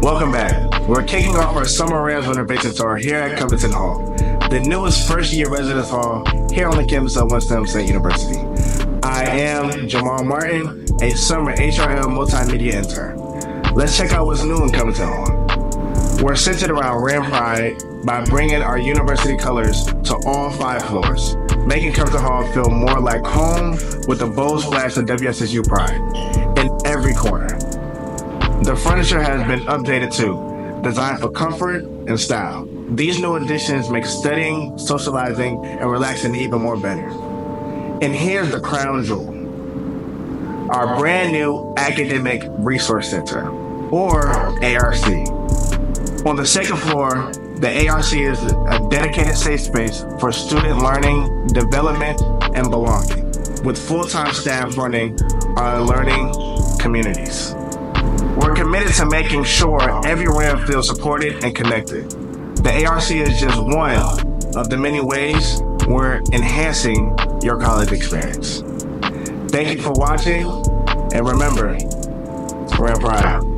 Welcome back. We're kicking off our summer Rams Renovations Tour here at Covington Hall, the newest first-year residence hall here on the campus of Winston State University. I am Jamal Martin, a summer HRM multimedia intern. Let's check out what's new in Covington Hall. We're centered around Ram Pride by bringing our university colors to all 5 floors, making Covington Hall feel more like home with a bold splash of WSSU pride in every corner. The furniture has been updated too, designed for comfort and style. These new additions make studying, socializing, and relaxing even more better. And here's the crown jewel, our brand new Academic Resource Center, or ARC. On the second floor, the ARC is a dedicated safe space for student learning, development, and belonging, with full-time staff running our learning communities. We're committed to making sure every Ram feels supported and connected. The ARC is just one of the many ways we're enhancing your college experience. Thank you for watching, and remember, Ram Pride.